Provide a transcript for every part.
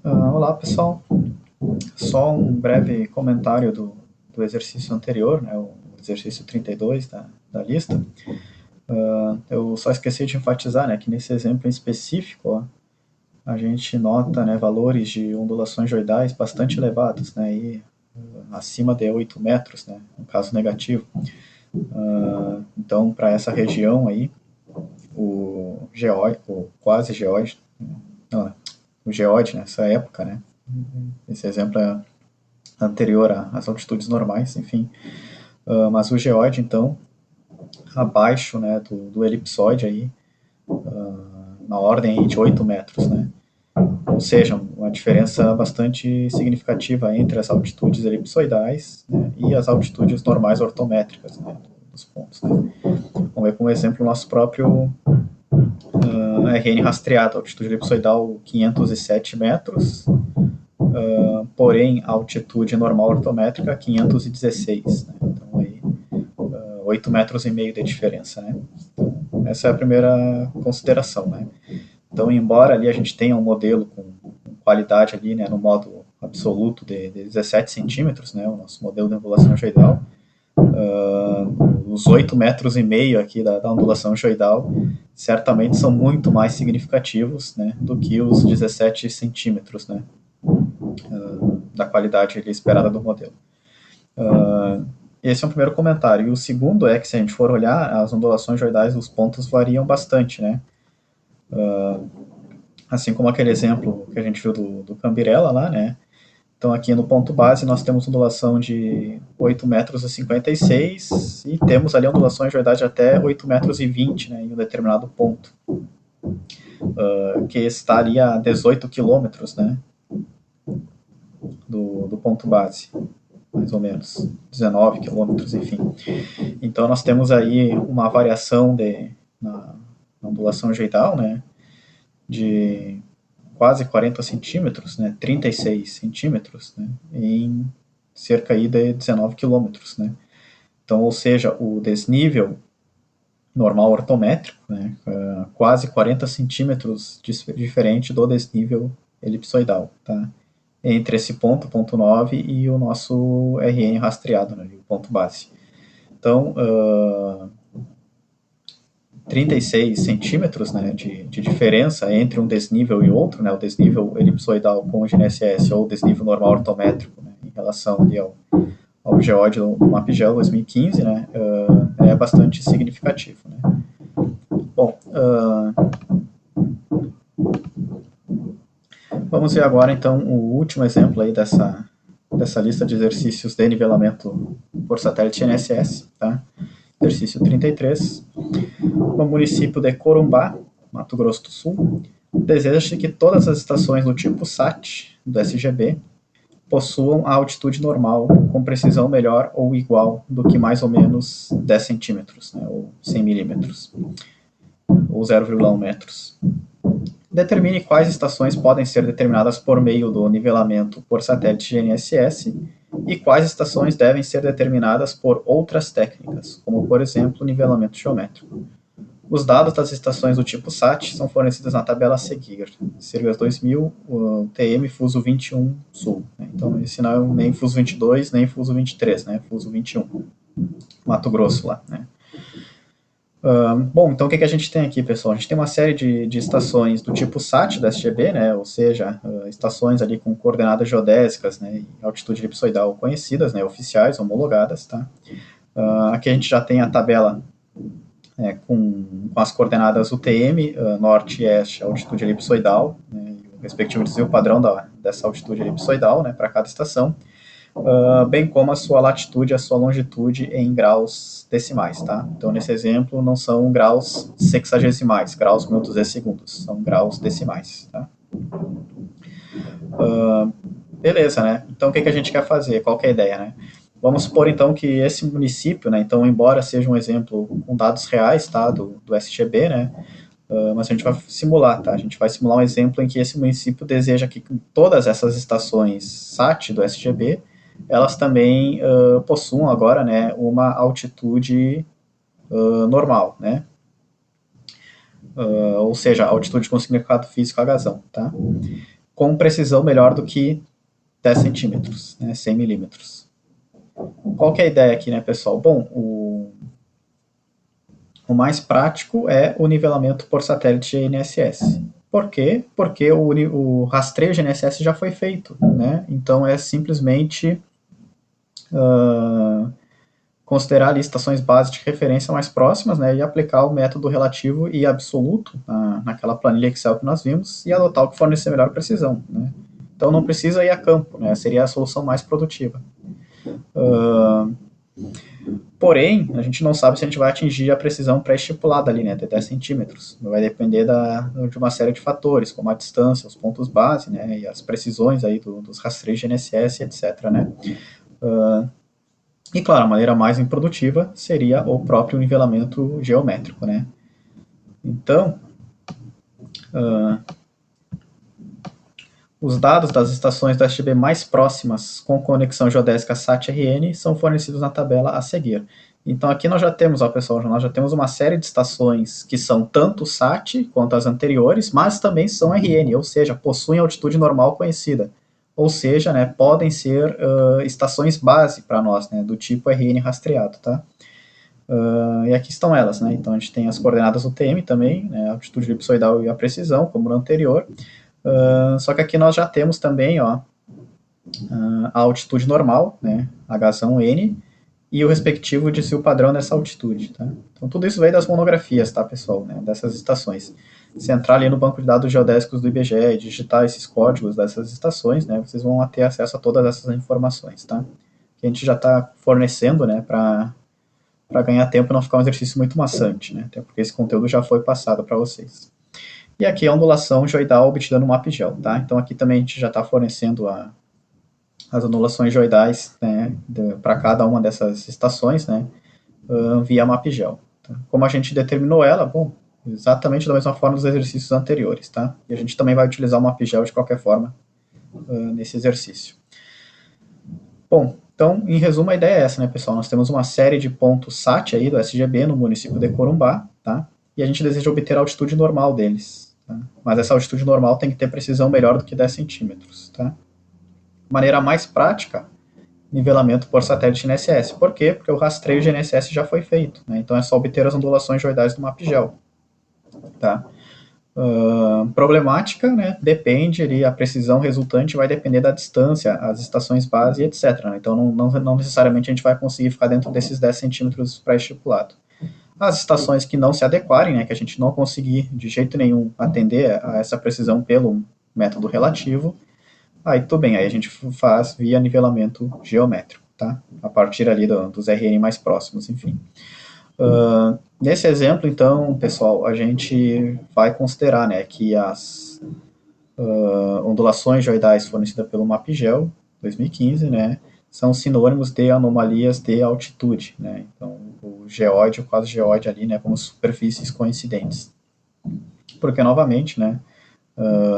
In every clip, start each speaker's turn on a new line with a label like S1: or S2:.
S1: Olá, pessoal. Só um breve comentário do exercício anterior, né, o exercício 32 da lista. Eu só esqueci de enfatizar, né, que nesse exemplo em específico, ó, a gente nota, né, valores de ondulações geoidais bastante elevados, né, e acima de 8 metros, né, no caso negativo. Então, para essa região aí, o geóide, o quase geóide, não, o geóide nessa época, né, esse exemplo é anterior às altitudes normais, enfim. Mas o geóide, então, abaixo, né, do elipsoide aí, na ordem de 8 metros, né? Ou seja, uma diferença bastante significativa entre as altitudes elipsoidais, né, e as altitudes normais ortométricas, né, dos pontos. Né? Vamos ver como exemplo o nosso próprio RN rastreado, altitude elipsoidal 507 metros, porém a altitude normal ortométrica 516. Né? Então aí 8 metros e meio de diferença. Né? Então, essa é a primeira consideração. Né? Então, embora ali a gente tenha um modelo com qualidade ali, né, no modo absoluto de 17 centímetros, né, o nosso modelo de ondulação geoidal, os 8 metros e meio aqui da ondulação geoidal certamente são muito mais significativos, né, do que os 17 centímetros, né, da qualidade ali esperada do modelo. Esse é um primeiro comentário. E o segundo é que, se a gente for olhar, as ondulações geoidais dos pontos variam bastante, né? Assim como aquele exemplo que a gente viu do Cambirela lá, né? Então, aqui no ponto base, nós temos ondulação de 8 metros e 56 e temos ali ondulações geoidais de até 8 metros e 20, né, em um determinado ponto, que está ali a 18 quilômetros, né, do ponto base, mais ou menos, 19 quilômetros, enfim. Então, nós temos aí uma variação na ondulação geoidal, né, de quase 40 centímetros, né, 36 centímetros, né, em cerca aí de 19 quilômetros, né. Então, ou seja, o desnível normal ortométrico, né, quase 40 centímetros diferente do desnível elipsoidal, tá? Entre esse ponto, ponto 9, e o nosso RN rastreado, né, o ponto base. Então, 36 centímetros, né, de diferença entre um desnível e outro, né, o desnível elipsoidal com o GNSS ou o desnível normal ortométrico, né, em relação ali ao geóide do MapGeol 2015, né, é bastante significativo. Né. Bom, vamos ver agora então o último exemplo aí dessa lista de exercícios de nivelamento por satélite GNSS, tá? Exercício 33. No município de Corumbá, Mato Grosso do Sul, deseja-se que todas as estações do tipo SAT do SGB possuam a altitude normal com precisão melhor ou igual do que mais ou menos 10 centímetros, né, ou 100 milímetros, ou 0,1 metros. Determine quais estações podem ser determinadas por meio do nivelamento por satélite GNSS e quais estações devem ser determinadas por outras técnicas, como, por exemplo, nivelamento geométrico. Os dados das estações do tipo SAT são fornecidos na tabela a seguir. Sirius 2000, TM Fuso 21 Sul. Então, esse não é nem Fuso 22, nem Fuso 23, né? Fuso 21. Mato Grosso lá, né? Bom, então o que a gente tem aqui, pessoal? A gente tem uma série de estações do tipo SAT da SGB, né? Ou seja, estações ali com coordenadas geodésicas, né? E altitude elipsoidal conhecidas, né? Oficiais, homologadas, tá? Aqui a gente já tem a tabela com as coordenadas UTM, norte e este, altitude elipsoidal, né, e o respectivo desvio padrão dessa altitude elipsoidal, né, para cada estação, bem como a sua latitude e a sua longitude em graus decimais, tá? Então, nesse exemplo, não são graus sexagesimais, graus minutos e segundos, são graus decimais, tá? Beleza, né? Então, o que a gente quer fazer? Qual que é a ideia, né? Vamos supor, então, que esse município, né, então, embora seja um exemplo com dados reais, tá, do SGB, né, mas a gente vai simular, tá? A gente vai simular um exemplo em que esse município deseja que todas essas estações SAT do SGB, elas também possuam agora, né, uma altitude normal, né? Ou seja, altitude com significado físico a razão, tá? com precisão melhor do que 10 centímetros, né, 100 milímetros. Qual que é a ideia aqui, né, pessoal? Bom, o mais prático é o nivelamento por satélite GNSS. Por quê? Porque o rastreio GNSS já foi feito, né? Então é simplesmente considerar ali estações base de referência mais próximas, né, e aplicar o método relativo e absoluto naquela planilha Excel que nós vimos e adotar o que fornecer melhor precisão, né? Então não precisa ir a campo, né? Seria a solução mais produtiva. Porém, a gente não sabe se a gente vai atingir a precisão pré-estipulada ali, né, de 10 centímetros. Vai depender de uma série de fatores, como a distância, os pontos base, né, e as precisões aí dos rastreios GNSS, etc, né. E, claro, a maneira mais improdutiva seria o próprio nivelamento geométrico, né. Então, os dados das estações da SGB mais próximas com conexão geodésica SAT-RN são fornecidos na tabela a seguir. Então aqui nós já temos, ó, pessoal, nós já temos uma série de estações que são tanto SAT quanto as anteriores, mas também são RN, ou seja, possuem altitude normal conhecida. Ou seja, né, podem ser estações base para nós, né, do tipo RN rastreado, tá? E aqui estão elas, né? Então a gente tem as coordenadas UTM também, né, a altitude elipsoidal e a precisão, como no anterior. Só que aqui nós já temos também, ó, a altitude normal, né, H1N, e o respectivo desvio padrão dessa altitude, tá? Então tudo isso veio das monografias, tá, pessoal, né, dessas estações. Se entrar ali no banco de dados geodésicos do IBGE e digitar esses códigos dessas estações, né, vocês vão ter acesso a todas essas informações, tá? Que a gente já está fornecendo, né, para ganhar tempo e não ficar um exercício muito maçante, né, até porque esse conteúdo já foi passado para vocês. E aqui a ondulação geoidal obtida no MapGel, tá? Então aqui também a gente já está fornecendo as ondulações geoidais, né, para cada uma dessas estações, né, via MapGel. Tá? Como a gente determinou ela, bom, exatamente da mesma forma dos exercícios anteriores, tá? E a gente também vai utilizar o MapGel de qualquer forma nesse exercício. Bom, então, em resumo, a ideia é essa, né, pessoal? Nós temos uma série de pontos SAT aí do SGB no município de Corumbá, tá? E a gente deseja obter a altitude normal deles, tá? Mas essa altitude normal tem que ter precisão melhor do que 10 centímetros, tá? Maneira mais prática, nivelamento por satélite GNSS. Por quê? Porque o rastreio GNSS já foi feito, né? Então é só obter as ondulações geoidais do MapGel, tá? Problemática, né? Depende, ali, a precisão resultante vai depender da distância, as estações base, etc. Né? Então não necessariamente a gente vai conseguir ficar dentro desses 10 centímetros pré-estipulado. As estações que não se adequarem, né, que a gente não conseguir de jeito nenhum atender a essa precisão pelo método relativo, aí tudo bem, aí a gente faz via nivelamento geométrico, tá? A partir ali dos RN mais próximos, enfim. Nesse exemplo, então, pessoal, a gente vai considerar, né, que as ondulações geoidais fornecidas pelo MapGel 2015, né, são sinônimos de anomalias de altitude, né? Então, o geóide e o quase-geóide ali, né, como superfícies coincidentes. Porque, novamente, né,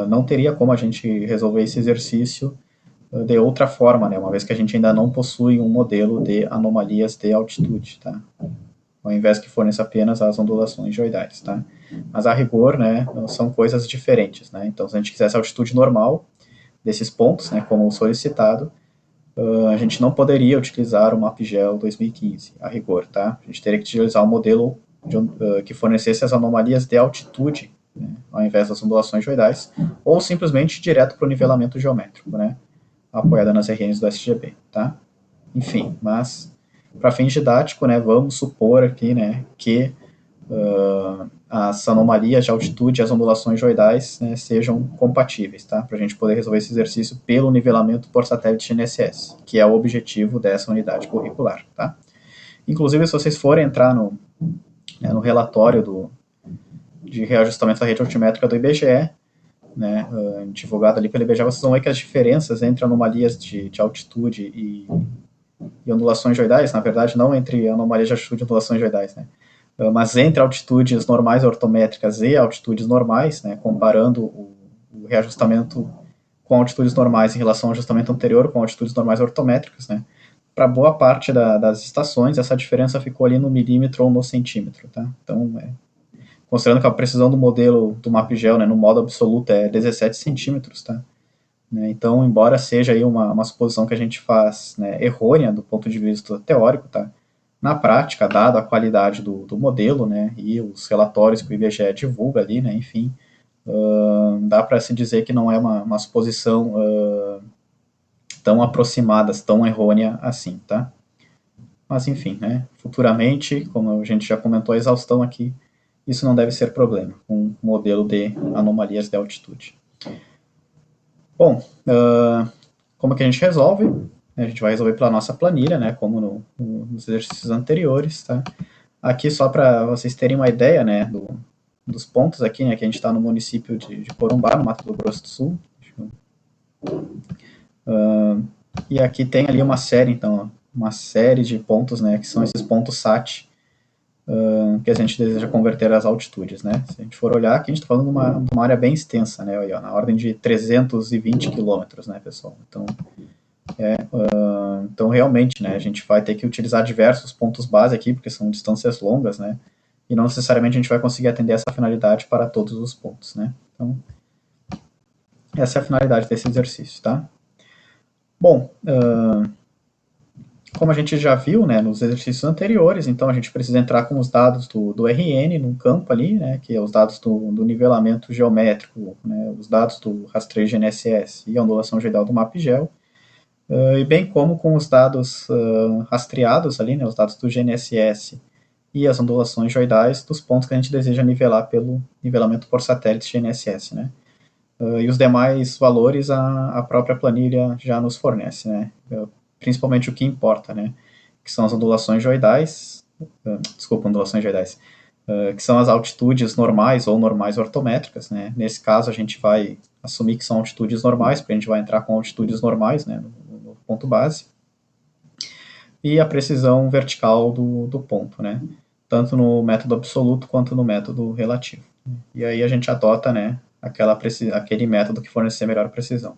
S1: não teria como a gente resolver esse exercício de outra forma, né, uma vez que a gente ainda não possui um modelo de anomalias de altitude, tá? Ao invés que forneça apenas as ondulações geoidais, tá? Mas a rigor, né, são coisas diferentes, né? Então, se a gente quisesse a altitude normal desses pontos, né, como solicitado, a gente não poderia utilizar o MapGel 2015, a rigor, tá? A gente teria que utilizar um modelo que fornecesse as anomalias de altitude, né, ao invés das ondulações geoidais, ou simplesmente direto para o nivelamento geométrico, né, apoiada nas RNs do SGB, tá? Enfim, mas para fins didáticos, né, vamos supor aqui, né, que as anomalias de altitude e as ondulações geoidais, né, sejam compatíveis, tá? Para a gente poder resolver esse exercício pelo nivelamento por satélite GNSS, que é o objetivo dessa unidade curricular, tá? Inclusive, se vocês forem entrar no relatório de reajustamento da rede altimétrica do IBGE, né, divulgado ali pelo IBGE, vocês vão ver que as diferenças entre anomalias de altitude e ondulações geoidais, na verdade, não entre anomalias de altitude e ondulações geoidais, né, mas entre altitudes normais ortométricas e altitudes normais, né, comparando o reajustamento com altitudes normais em relação ao ajustamento anterior com altitudes normais ortométricas, né, para boa parte das estações, essa diferença ficou ali no milímetro ou no centímetro, tá? Então, considerando que a precisão do modelo do MapGel, né, no modo absoluto, é 17 centímetros, tá? né? Então, embora seja aí uma suposição que a gente faz, né, errônea do ponto de vista teórico, tá? Na prática, dada a qualidade do modelo, né, e os relatórios que o IBGE divulga ali, né, enfim, dá para se dizer que não é uma suposição tão aproximada, tão errônea assim, tá? Mas enfim, né, futuramente, como a gente já comentou a exaustão aqui, isso não deve ser problema com o modelo de anomalias de altitude. Bom, como que a gente resolve? A gente vai resolver pela nossa planilha, né, como nos exercícios anteriores, tá? Aqui só para vocês terem uma ideia, né, dos pontos aqui, né, que a gente está no município de Corumbá, no Mato Grosso do Sul. E aqui tem ali uma série, então, uma série de pontos, né, que são esses pontos SAT, que a gente deseja converter às altitudes, né. Se a gente for olhar, aqui a gente está falando de uma área bem extensa, né, aí, ó, na ordem de 320 quilômetros, né, pessoal. Então, realmente, né, a gente vai ter que utilizar diversos pontos base aqui, porque são distâncias longas, né, e não necessariamente a gente vai conseguir atender essa finalidade para todos os pontos, né. Então, essa é a finalidade desse exercício, tá? Bom, como a gente já viu, né, nos exercícios anteriores, então a gente precisa entrar com os dados do RN num campo ali, né, que é os dados do nivelamento geométrico, né, os dados do rastreio GNSS e a ondulação geral do MapGel, e bem como com os dados rastreados ali, né, os dados do GNSS e as ondulações geoidais dos pontos que a gente deseja nivelar pelo nivelamento por satélite GNSS, né. E os demais valores a própria planilha já nos fornece, né, principalmente o que importa, né, que são as ondulações geoidais, ondulações geoidais, que são as altitudes normais ou normais ortométricas, né. Nesse caso a gente vai assumir que são altitudes normais, porque a gente vai entrar com altitudes normais, né, no ponto base, e a precisão vertical do ponto, né, tanto no método absoluto quanto no método relativo. E aí a gente adota, né, aquele método que fornecer melhor precisão.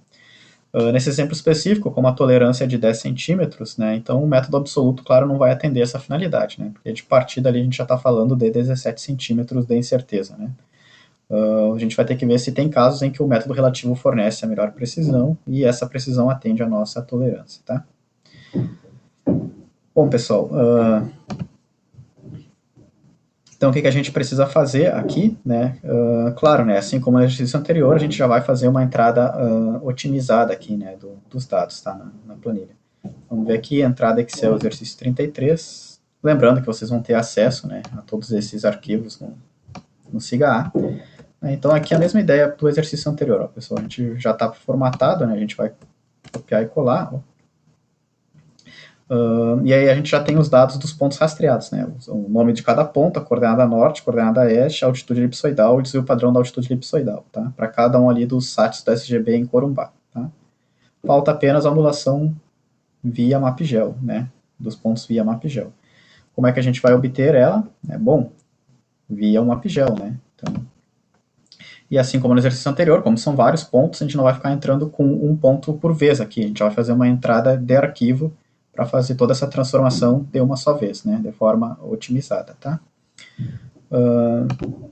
S1: Nesse exemplo específico, como a tolerância é de 10 centímetros, né, então o método absoluto, claro, não vai atender essa finalidade, né, porque de partida ali a gente já está falando de 17 centímetros de incerteza, né. A gente vai ter que ver se tem casos em que o método relativo fornece a melhor precisão e essa precisão atende a nossa tolerância, tá? Bom, pessoal, então, o que a gente precisa fazer aqui, né? Claro, né? Assim como no exercício anterior, a gente já vai fazer uma entrada otimizada aqui, né? Dos dados, tá? Na planilha. Vamos ver aqui, entrada Excel exercício 33. Lembrando que vocês vão ter acesso, né? A todos esses arquivos no SIGA A. Então, aqui é a mesma ideia do exercício anterior, ó, pessoal. A gente já está formatado, né? A gente vai copiar e colar, ó. E aí a gente já tem os dados dos pontos rastreados, né? O nome de cada ponto, a coordenada norte, a coordenada oeste, a altitude elipsoidal e o desvio padrão da altitude elipsoidal, tá? Para cada um ali dos SATs do SGB em Corumbá, tá? Falta apenas a ondulação via MapGel, né? Dos pontos via MapGel. Como é que a gente vai obter ela? Bom, via o MapGel, né? Então, e assim como no exercício anterior, como são vários pontos, a gente não vai ficar entrando com um ponto por vez aqui. A gente vai fazer uma entrada de arquivo para fazer toda essa transformação de uma só vez, né, de forma otimizada, tá?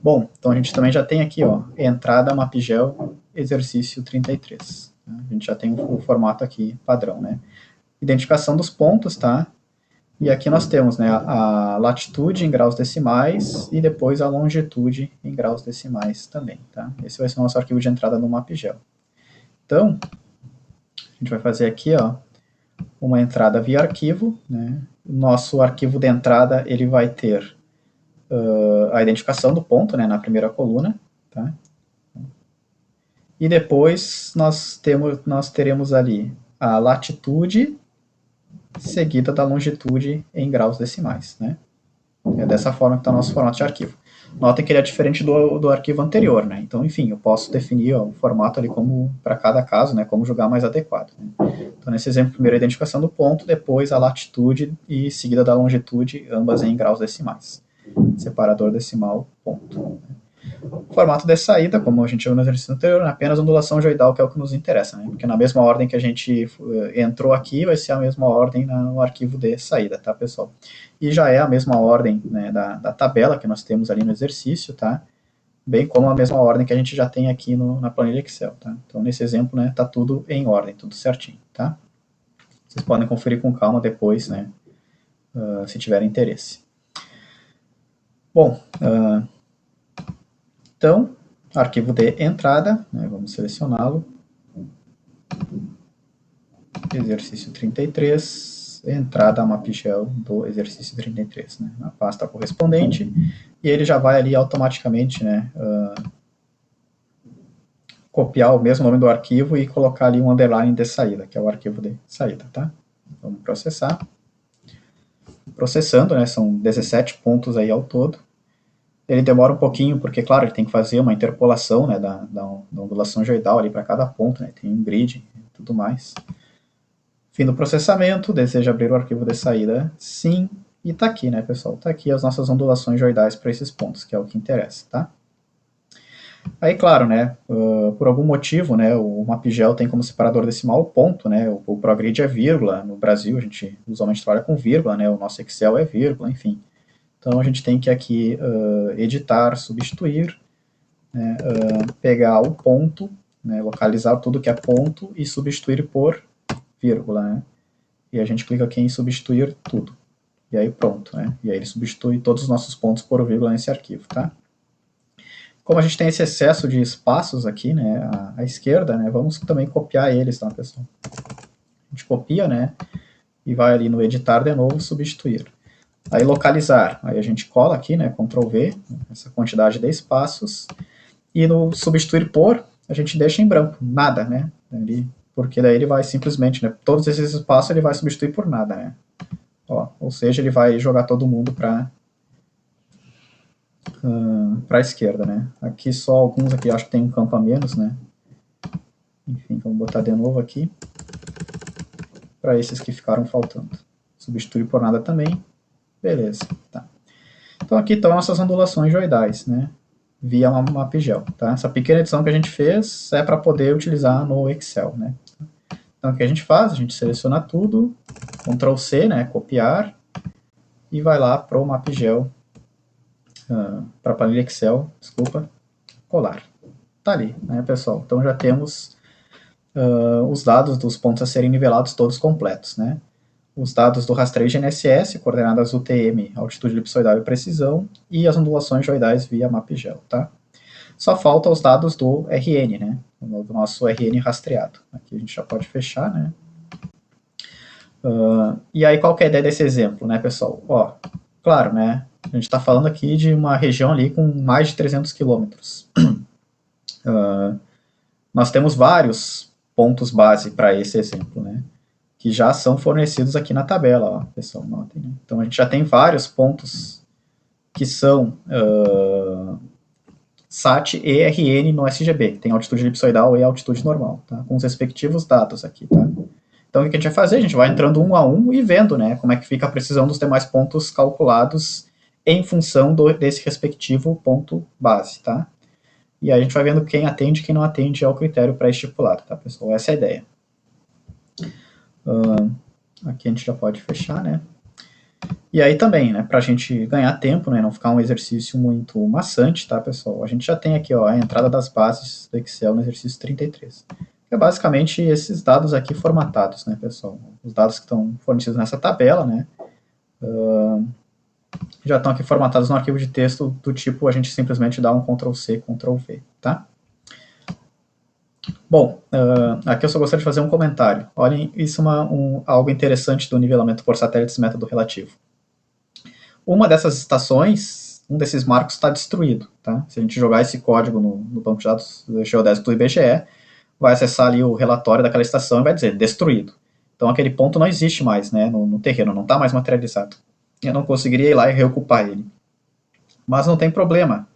S1: Bom, então a gente também já tem aqui, ó, entrada MapGel exercício 33. Tá? A gente já tem o formato aqui padrão, né? Identificação dos pontos, tá? E aqui nós temos, né, a latitude em graus decimais e depois a longitude em graus decimais também, tá? Esse vai ser o nosso arquivo de entrada no MapGel. Então, a gente vai fazer aqui, ó, uma entrada via arquivo, né? O nosso arquivo de entrada, ele vai ter a identificação do ponto, né, na primeira coluna, tá? E depois nós teremos ali a latitude seguida da longitude em graus decimais, né? É dessa forma que está o nosso formato de arquivo. Notem que ele é diferente do arquivo anterior, né? Então, enfim, eu posso definir o formato ali como, para cada caso, né, como julgar mais adequado. Né? Então, nesse exemplo, primeiro a identificação do ponto, depois a latitude e seguida da longitude, ambas em graus decimais. Separador decimal, ponto. O formato de saída, como a gente viu no exercício anterior, é apenas ondulação geoidal, que é o que nos interessa, né? Porque na mesma ordem que a gente entrou aqui, vai ser a mesma ordem no arquivo de saída, tá, pessoal? E já é a mesma ordem, né, da tabela que nós temos ali no exercício, tá? bem como a mesma ordem que a gente já tem aqui na planilha Excel, tá? Então, nesse exemplo, né, tá tudo em ordem, tudo certinho, tá? Vocês podem conferir com calma depois, né, se tiverem interesse. Bom, então, arquivo de entrada, né, vamos selecioná-lo. Exercício 33, entrada mapgel do exercício 33, né, na pasta correspondente, e ele já vai ali automaticamente, né, copiar o mesmo nome do arquivo e colocar ali um underline de saída, que é o arquivo de saída, tá? Vamos processar. Processando, né, são 17 pontos aí ao todo. Ele demora um pouquinho, porque, claro, ele tem que fazer uma interpolação, né, da ondulação geoidal ali para cada ponto, né, tem um grid e tudo mais. Fim do processamento, deseja abrir o arquivo de saída? Sim. E tá aqui, né, pessoal? Tá aqui as nossas ondulações geoidais para esses pontos, que é o que interessa, tá? Aí, claro, né, por algum motivo, né, o mapgel tem como separador decimal o ponto, né, o ProGrid é vírgula, no Brasil a gente usualmente trabalha com vírgula, né, o nosso Excel é vírgula, enfim. Então a gente tem que aqui editar, substituir, né, pegar o ponto, né, localizar tudo que é ponto e substituir por vírgula, né, e a gente clica aqui em substituir tudo, e aí pronto, né, e aí ele substitui todos os nossos pontos por vírgula nesse arquivo, tá? Como a gente tem esse excesso de espaços aqui, né, à esquerda, né, vamos também copiar eles, tá, pessoal? A gente copia, né, e vai ali no editar de novo, substituir. Aí localizar, aí a gente cola aqui, né, Ctrl V, essa quantidade de espaços, e no substituir por, a gente deixa em branco, nada, né, porque daí ele vai simplesmente, né, todos esses espaços ele vai substituir por nada, né. Ó, ou seja, ele vai jogar todo mundo para a esquerda, né? Aqui só alguns aqui, acho que tem um campo a menos, né? Enfim, vamos botar de novo aqui para esses que ficaram faltando. Substituir por nada também. Beleza, tá. Então aqui estão nossas ondulações geoidais, né? Via mapgel, tá? Essa pequena edição que a gente fez é para poder utilizar no Excel, né? Então o que a gente faz? A gente seleciona tudo, Ctrl C, né? Copiar, e vai lá para o mapgel, para a planilha Excel, desculpa, colar. Tá ali, né, pessoal? Então já temos os dados dos pontos a serem nivelados todos completos, né? Os dados do rastreio GNSS, coordenadas UTM, altitude elipsoidal e precisão, e as ondulações geoidais via mapgel, tá? Só falta os dados do RN, né? Do nosso RN rastreado. Aqui a gente já pode fechar, né? E aí qual que é a ideia desse exemplo, né, pessoal? Ó, claro, né? A gente está falando aqui de uma região ali com mais de 300 quilômetros. Nós temos vários pontos base para esse exemplo, né? Que já são fornecidos aqui na tabela, ó, pessoal, notem, né? Então a gente já tem vários pontos que são SAT e RN no SGB, tem altitude elipsoidal e altitude normal, tá? Com os respectivos dados aqui, tá? Então o que a gente vai fazer? A gente vai entrando um a um e vendo, né, como é que fica a precisão dos demais pontos calculados em função desse respectivo ponto base, tá? E aí a gente vai vendo quem atende e quem não atende ao critério pré-estipulado, tá, pessoal? Essa é a ideia. Aqui a gente já pode fechar, né? E aí também, né, para a gente ganhar tempo, né, não ficar um exercício muito maçante, tá, pessoal? A gente já tem aqui, ó, a entrada das bases do Excel no exercício 33. É basicamente esses dados aqui formatados, né, pessoal? Os dados que estão fornecidos nessa tabela, né, já estão aqui formatados no arquivo de texto do tipo, a gente simplesmente dá um Ctrl+C, Ctrl+V, tá? Bom, aqui eu só gostaria de fazer um comentário. Olhem, isso é algo interessante do nivelamento por satélites método relativo. Uma dessas estações, um desses marcos está destruído, tá? Se a gente jogar esse código no banco de dados geodésico do IBGE, vai acessar ali o relatório daquela estação e vai dizer destruído. Então aquele ponto não existe mais, né, no terreno, não está mais materializado. Eu não conseguiria ir lá e reocupar ele. Mas não tem problema.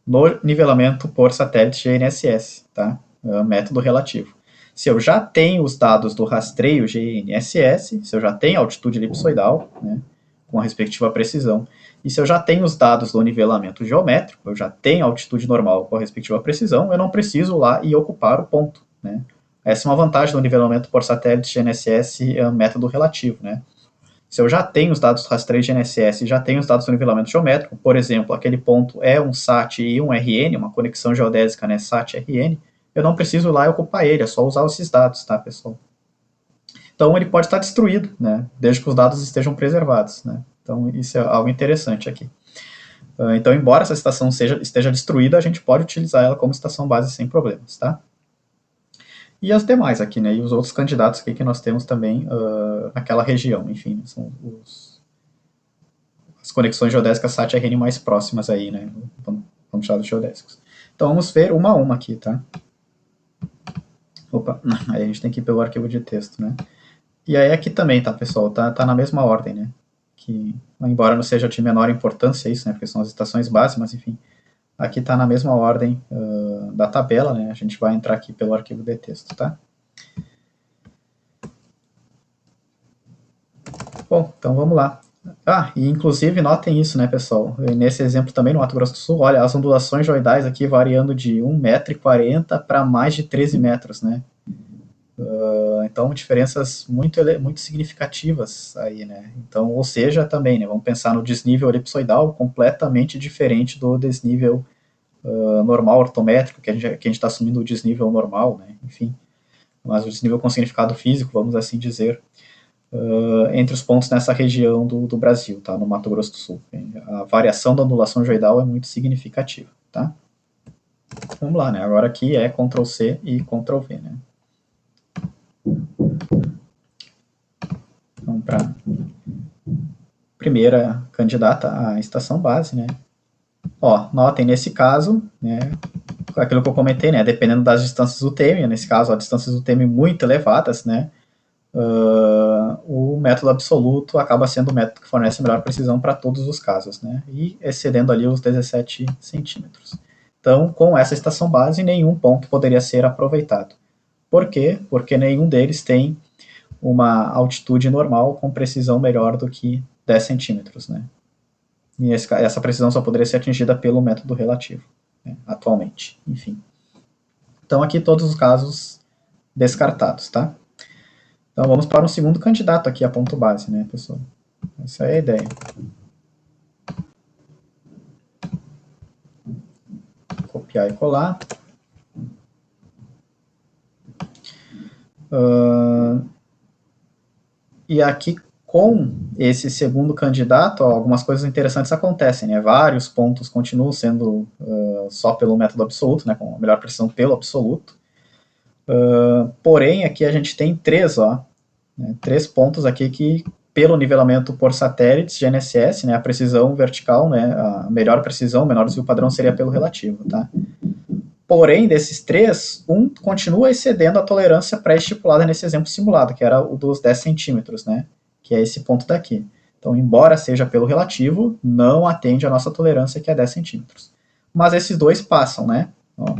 S1: No nivelamento por satélite GNSS, tá? Método relativo. Se eu já tenho os dados do rastreio GNSS, se eu já tenho altitude elipsoidal, né, com a respectiva precisão, e se eu já tenho os dados do nivelamento geométrico, eu já tenho altitude normal com a respectiva precisão, eu não preciso lá e ocupar o ponto, né? Essa é uma vantagem do nivelamento por satélite GNSS método relativo, né? Se eu já tenho os dados do rastreio de GNSS e já tenho os dados do nivelamento geométrico, por exemplo, aquele ponto é um SAT e um RN, uma conexão geodésica, né, SAT-RN, eu não preciso ir lá e ocupar ele, é só usar esses dados, tá, pessoal? Então, ele pode estar destruído, né, desde que os dados estejam preservados, né? Então, isso é algo interessante aqui. Então, embora essa estação esteja destruída, a gente pode utilizar ela como estação base sem problemas, tá? E as demais aqui, né? E os outros candidatos aqui que nós temos também naquela região, enfim, são as conexões geodésicas SAT-RN mais próximas aí, né? Vamos chamar de geodésicos. Então vamos ver uma a uma aqui, tá? Opa, aí a gente tem que ir pelo arquivo de texto, né? E aí aqui também, tá, pessoal? Tá na mesma ordem, né? Que, embora não seja de menor importância isso, né? Porque são as estações básicas, mas enfim. Aqui tá na mesma ordem da tabela, né? A gente vai entrar aqui pelo arquivo de texto, tá? Bom, então vamos lá. Ah, e inclusive notem isso, né, pessoal? Nesse exemplo também no Mato Grosso do Sul, olha, as ondulações geoidais aqui variando de 1,40 m para mais de 13 metros, né? Então, diferenças muito significativas aí, né? Então, ou seja, também, né, vamos pensar no desnível elipsoidal completamente diferente do desnível normal ortométrico, que a gente está assumindo o desnível normal, né? Enfim, mas o desnível com significado físico, vamos assim dizer, entre os pontos nessa região do Brasil, tá? No Mato Grosso do Sul. A variação da ondulação geoidal é muito significativa, tá? Vamos lá, né? Agora aqui é Ctrl C e Ctrl V, né? Vamos para primeira candidata à estação base, né? Ó, notem nesse caso, né? Aquilo que eu comentei, né? Dependendo das distâncias UTM, nesse caso, as distâncias UTM muito elevadas, né? O método absoluto acaba sendo o método que fornece a melhor precisão para todos os casos, né? E excedendo ali os 17 centímetros. Então, com essa estação base, nenhum ponto poderia ser aproveitado. Por quê? Porque nenhum deles tem uma altitude normal com precisão melhor do que 10 centímetros, né? E essa precisão só poderia ser atingida pelo método relativo, né? Atualmente, enfim. Então, aqui todos os casos descartados, tá? Então vamos para um segundo candidato aqui a ponto base, né, pessoal? Essa é a ideia. Copiar e colar. E aqui, com esse segundo candidato, ó, algumas coisas interessantes acontecem, né? Vários pontos continuam sendo só pelo método absoluto, né? Com a melhor precisão pelo absoluto. Porém, aqui a gente tem três, ó, né, 3 pontos aqui que, pelo nivelamento por satélites, GNSS, né, a precisão vertical, né, a melhor precisão, o menor desvio padrão seria pelo relativo, tá? Porém, desses 3, um continua excedendo a tolerância pré-estipulada nesse exemplo simulado, que era o dos 10 centímetros, né, que é esse ponto daqui. Então, embora seja pelo relativo, não atende a nossa tolerância, que é 10 centímetros. Mas esses dois passam, né? Ó,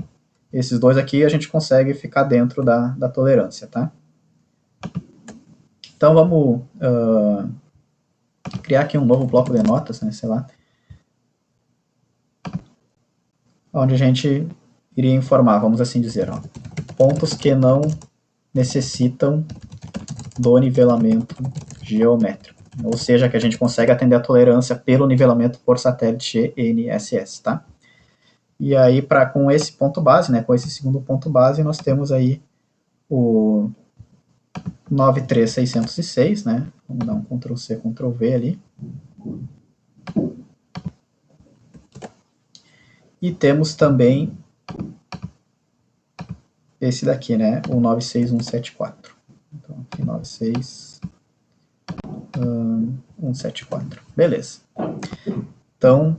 S1: esses dois aqui a gente consegue ficar dentro da tolerância, tá? Então vamos criar aqui um novo bloco de notas, né, sei lá, onde a gente iria informar, vamos assim dizer, ó, pontos que não necessitam do nivelamento geométrico, ou seja, que a gente consegue atender a tolerância pelo nivelamento por satélite GNSS, tá? E aí, com esse ponto base, né, com esse segundo ponto base, nós temos aí o 93606, né? Vamos dar um Ctrl C, Ctrl V ali. E temos também esse daqui, né? O 96174. Então, aqui 96174. Beleza. Então,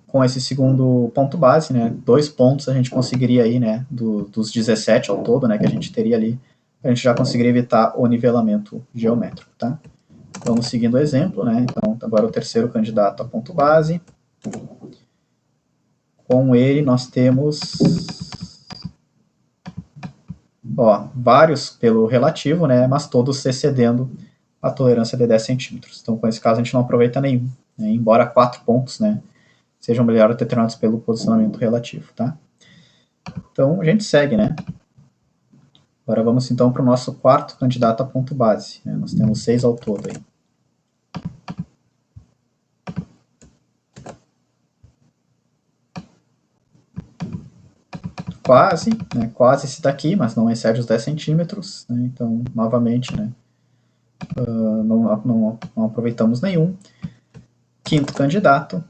S1: com esse segundo ponto base, né? 2 pontos a gente conseguiria aí, né? Dos 17 ao todo, né? Que a gente teria ali, a gente já conseguiria evitar o nivelamento geométrico, tá? Vamos seguindo o exemplo, né? Então, agora o terceiro candidato a ponto base. Com ele nós temos vários pelo relativo, né, mas todos excedendo a tolerância de 10 centímetros. Então, com esse caso, a gente não aproveita nenhum, né, embora 4 pontos, né, sejam melhor determinados pelo posicionamento relativo, tá? Então, a gente segue, né? Agora vamos, então, para o nosso quarto candidato a ponto base, né? Nós temos 6 ao todo aí. quase, né, quase esse daqui, mas não excede os 10 centímetros, né, então, novamente, né, não aproveitamos nenhum. Quinto candidato,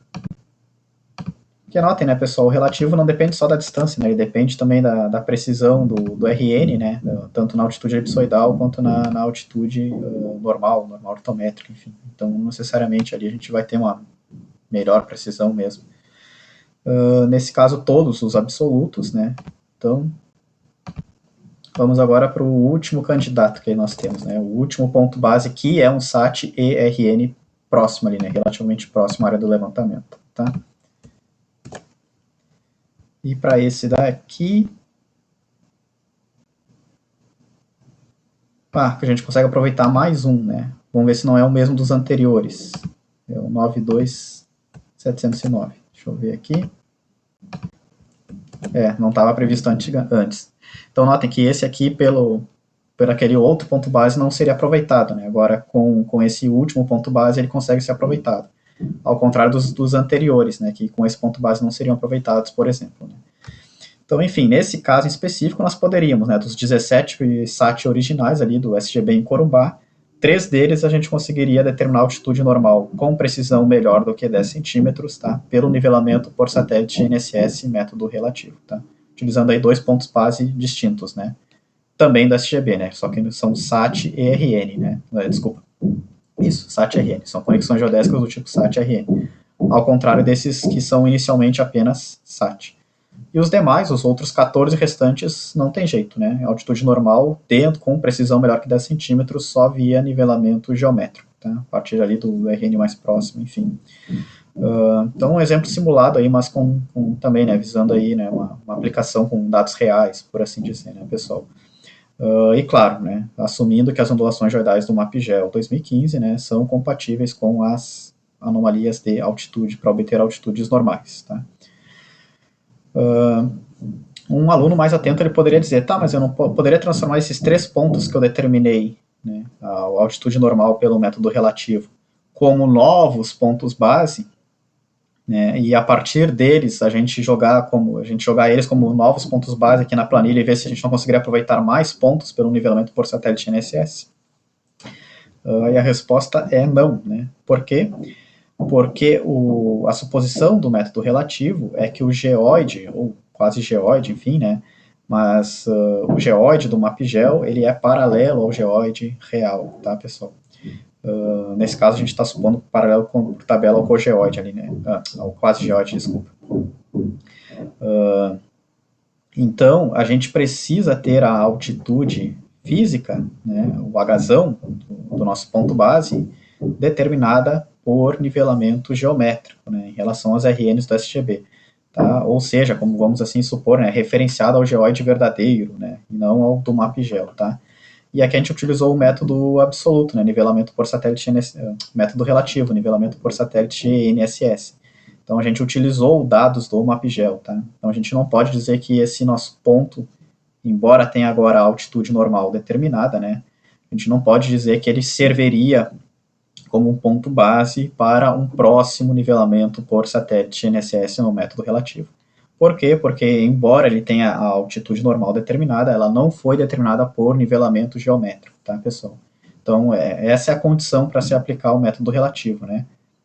S1: que anotem, né, pessoal, o relativo não depende só da distância, né, ele depende também da precisão do RN, né, tanto na altitude elipsoidal quanto na altitude normal ortométrica, enfim. Então, não necessariamente ali a gente vai ter uma melhor precisão mesmo. Nesse caso, todos os absolutos, né, então, vamos agora para o último candidato que nós temos, né, o último ponto base, que é um SAT e RN próximo ali, né, relativamente próximo à área do levantamento, tá? E para esse daqui, que a gente consegue aproveitar mais um, né? Vamos ver se não é o mesmo dos anteriores. É o 92709. Deixa eu ver aqui. Não estava previsto antes. Então notem que esse aqui, por aquele outro ponto base, não seria aproveitado, né? Agora, com esse último ponto base, ele consegue ser aproveitado. Ao contrário dos anteriores, né? Que com esse ponto base não seriam aproveitados, por exemplo, né? Então, enfim, nesse caso em específico, nós poderíamos, né, dos 17 SAT originais ali do SGB em Corumbá, 3 deles a gente conseguiria determinar a altitude normal com precisão melhor do que 10 centímetros, tá? Pelo nivelamento por satélite GNSS método relativo, tá? Utilizando aí 2 pontos base distintos, né? Também do SGB, né? Só que são SAT e RN, né? Desculpa. Isso, SAT e RN. São conexões geodésicas do tipo SAT e RN. Ao contrário desses que são inicialmente apenas SAT. E os demais, os outros 14 restantes, não tem jeito, né? Altitude normal, dentro, com precisão melhor que 10 centímetros, só via nivelamento geométrico, tá? A partir ali do RN mais próximo, enfim. Então, um exemplo simulado aí, mas com também, né, visando aí, né, uma aplicação com dados reais, por assim dizer, né, pessoal. E claro, né, assumindo que as ondulações geoidais do MapGel 2015, né, são compatíveis com as anomalias de altitude para obter altitudes normais, tá? Um aluno mais atento ele poderia dizer, tá, mas eu não poderia transformar esses 3 pontos que eu determinei, né, a altitude normal pelo método relativo, como novos pontos base, né, e a partir deles a gente jogar eles como novos pontos base aqui na planilha e ver se a gente não conseguiria aproveitar mais pontos pelo nivelamento por satélite NSS? E a resposta é não, né? Por quê? Porque a suposição do método relativo é que o geoide, ou quase geoide, enfim, né, mas o geoide do MapGel, ele é paralelo ao geoide real, tá, pessoal? Nesse caso, a gente está supondo paralelo com tabela ao cogeoide ali, né, ao quase geoide, desculpa. Então, a gente precisa ter a altitude física, né, o Hzão do nosso ponto base, determinada por nivelamento geométrico, né, em relação às RNs do SGB. Tá? Ou seja, como vamos assim supor, né, referenciado ao geoide verdadeiro, né, e não ao do MapGel. Tá? E aqui a gente utilizou o método absoluto, né, nivelamento por satélite, método relativo, nivelamento por satélite NSS. Então a gente utilizou dados do MapGel, tá? Então a gente não pode dizer que esse nosso ponto, embora tenha agora a altitude normal determinada, né? A gente não pode dizer que ele serviria como um ponto base para um próximo nivelamento por satélite NSS no método relativo. Por quê? Porque, embora ele tenha a altitude normal determinada, ela não foi determinada por nivelamento geométrico, tá, pessoal? Então, essa é a condição para se aplicar o método relativo, né?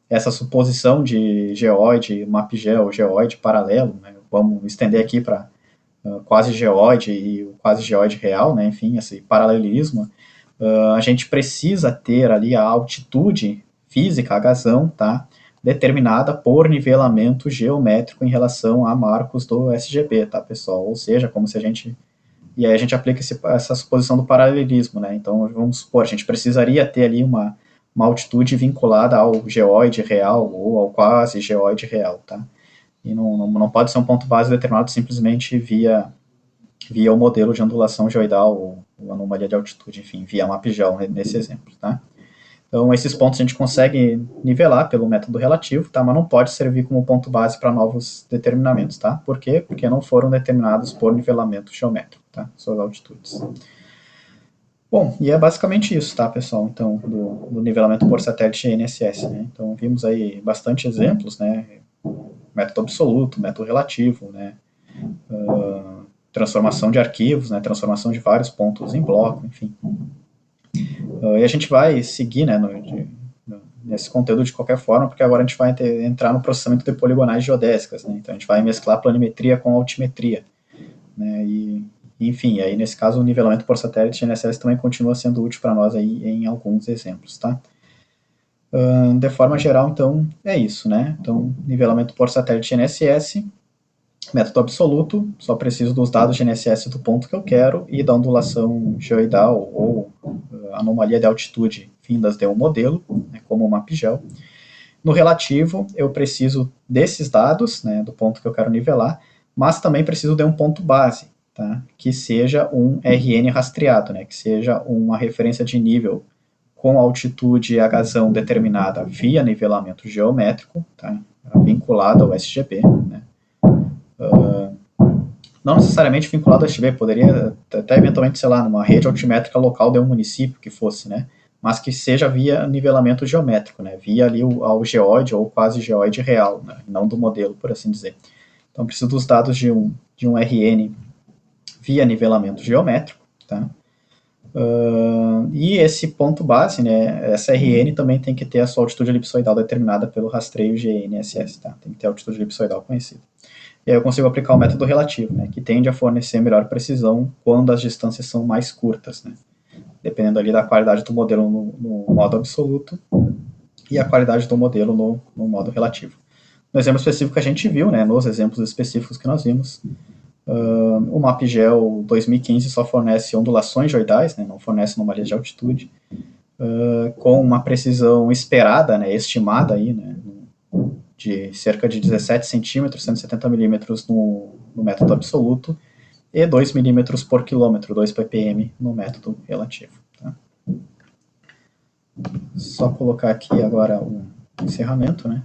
S1: Essa suposição de geoide, MapGel, geoide paralelo, né? Vamos estender aqui para quase geoide e o quase geoide real, né? Enfim, esse paralelismo, a gente precisa ter ali a altitude física, a Hzão, tá? Determinada por nivelamento geométrico em relação a marcos do SGB, tá, pessoal? Ou seja, como se a gente... E aí a gente aplica essa suposição do paralelismo, né? Então, vamos supor, a gente precisaria ter ali uma altitude vinculada ao geoide real ou ao quase geoide real, tá? E não pode ser um ponto base determinado simplesmente via o modelo de ondulação geoidal ou anomalia de altitude, enfim, via MapGel nesse exemplo, tá? Então, esses pontos a gente consegue nivelar pelo método relativo, tá? Mas não pode servir como ponto base para novos determinamentos, tá? Por quê? Porque não foram determinados por nivelamento geométrico, tá? Suas altitudes. Bom, e é basicamente isso, tá, pessoal? Então, do nivelamento por satélite NSS, né? Então, vimos aí bastante exemplos, né? Método absoluto, método relativo, né? transformação de arquivos, né, transformação de vários pontos em bloco, enfim. E a gente vai seguir, né, nesse conteúdo de qualquer forma, porque agora a gente vai entrar no processamento de poligonais geodésicas, né, então a gente vai mesclar planimetria com altimetria, né, e enfim, aí nesse caso o nivelamento por satélite GNSS também continua sendo útil para nós aí em alguns exemplos, tá? De forma geral, então, é isso, né? Então, nivelamento por satélite GNSS, método absoluto, só preciso dos dados GNSS do ponto que eu quero e da ondulação geoidal ou anomalia de altitude vindas de um modelo, né, como o MapGel. No relativo, eu preciso desses dados, né, do ponto que eu quero nivelar, mas também preciso de um ponto base, tá, que seja um RN rastreado, né, que seja uma referência de nível com altitude e Hzão determinada via nivelamento geométrico, tá, vinculada ao SGB, né. Não necessariamente vinculado ao SGB, poderia até eventualmente, sei lá, numa rede altimétrica local de um município que fosse, né, mas que seja via nivelamento geométrico, né, via ali ao geóide ou quase geóide real, né, não do modelo, por assim dizer. Então, preciso dos dados de um RN via nivelamento geométrico, tá? E esse ponto base, né, essa RN também tem que ter a sua altitude elipsoidal determinada pelo rastreio GNSS, tá? Tem que ter a altitude elipsoidal conhecida. E aí eu consigo aplicar o método relativo, né, que tende a fornecer melhor precisão quando as distâncias são mais curtas, né, dependendo ali da qualidade do modelo no modo absoluto e a qualidade do modelo no modo relativo. No exemplo específico que a gente viu, né, nos exemplos específicos que nós vimos, o MapGel 2015 só fornece ondulações geoidais, né, não fornece anomalias de altitude, com uma precisão esperada, né, estimada aí, né, de cerca de 17 centímetros, 170 milímetros no método absoluto, e 2 milímetros por quilômetro, 2 ppm no método relativo. Tá? Só colocar aqui agora o encerramento, né?